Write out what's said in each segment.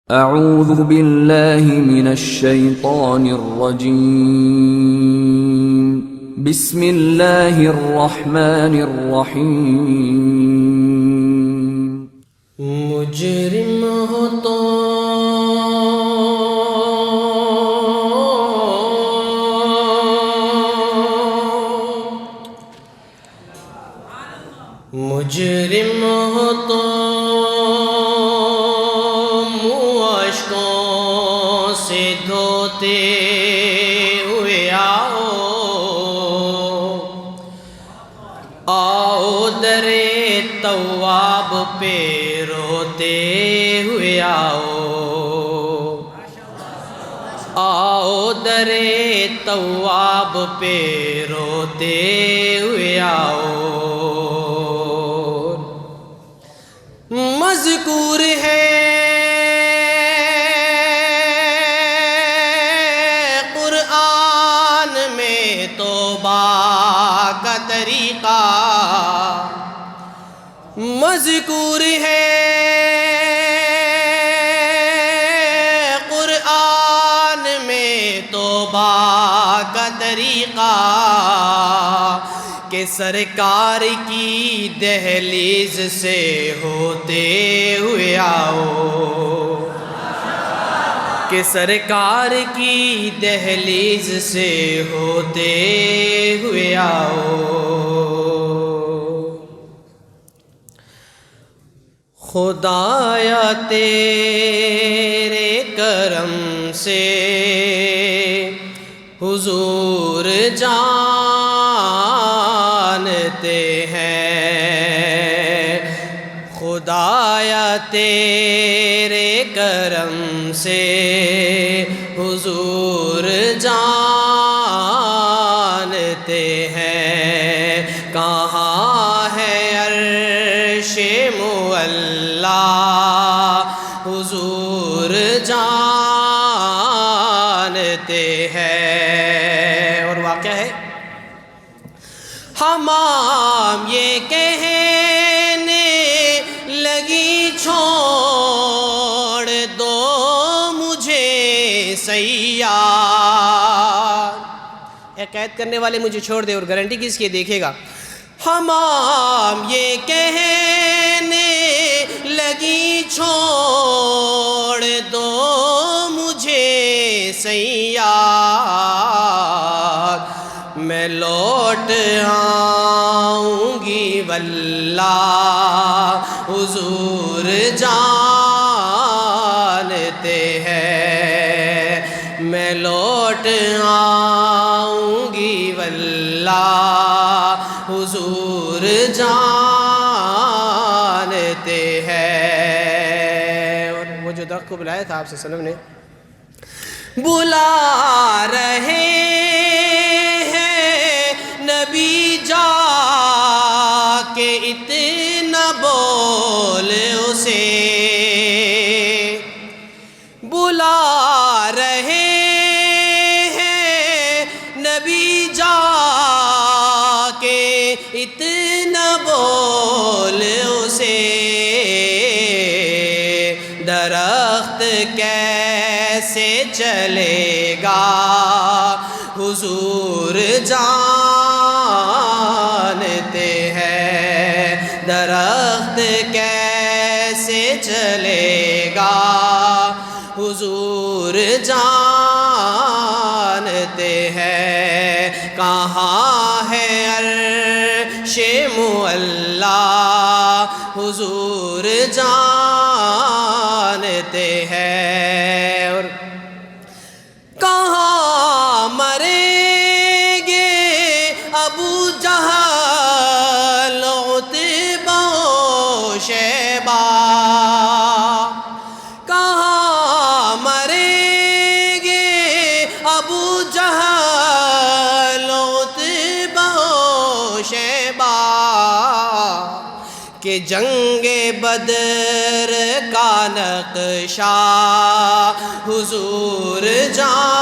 اعوذ باللہ من الشیطان الرجیم بسم اللہ الرحمن الرحیم مجرم ہو تو مجرم ہو تو اشکوں سے دھوتے ہوئے آؤ در تواب پہ روتے ہوئے آؤ در تواب پہ روتے ہوئے مذکور ہے قرآن میں توبہ کا طریقہ، مذکور ہے قرآن میں توبہ کا طریقہ کہ سرکار کی دہلیز سے ہوتے ہوئے کہ سرکار کی دہلیز سے ہوتے ہوئے خدایا تیرے کرم سے حضور جانتے ہیں، خدایا تیرے کرم سے حضور جانتے ہیں، کہاں ہے عرش معلا حضور جانتے ہیں۔ اور واقعہ ہے حمام یہ کہنے لگی چھوڑ دو مجھے سیار، اے قید کرنے والے مجھے چھوڑ دے، اور گارنٹی کس کی دیکھے گا۔ حمام یہ کہنے لگی چھوڑ دو مجھے سیار، میں لوٹ آؤں گی واللہ حضور جانتے ہیں، میں لوٹ آؤں گی واللہ حضور جانتے ہیں۔ اور وہ جو درخت کو بلایا تھا آپ صلی اللہ علیہ وسلم نے، بلا رہے نبی جا کے اتنا بول اسے، بلا رہے ہیں نبی جا کے اتنا بول اسے، درخت کیسے چلے گا حضور جانتے ہیں، درخت کیسے چلے گا حضور جانتے ہیں، کہاں ہے عرش معلا حضور جانتے ہیں، اور کہاں مریں گے ابو جہل عتبہ و شیبہ، کہاں مریں گے ابو جہل عتبہ و شیبہ، کہ جنگ بدر کا نقشہ حضور جانتے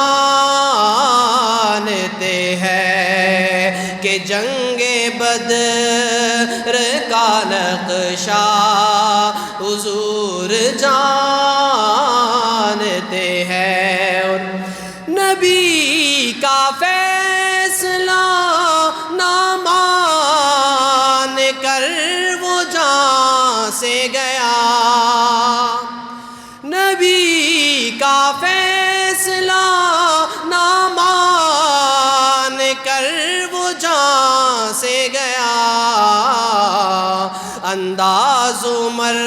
ہیں، کہ جنگ بدر کا نقشہ حضور جانتے جانتے ہیں، اور نبی کا فیصلہ نہ مان کر وہ جان سے گیا، نبی کا فیصلہ نہ مان کر وہ جان سے گیا، انداز عمر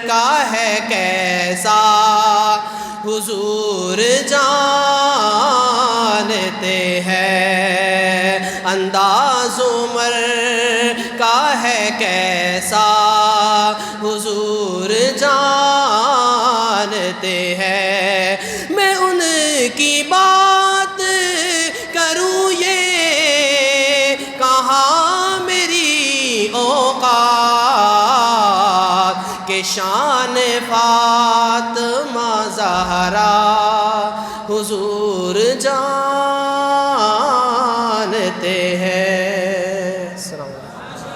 کا ہے کیسا حضور جانتے ہیں، انداز عمر کا ہے کیسا حضور جانتے ہیں، میں ان کی بات کروں یہ کہاں میری اوقات، کہ شان فاطمہ زہرا حضور جانتے ہیں۔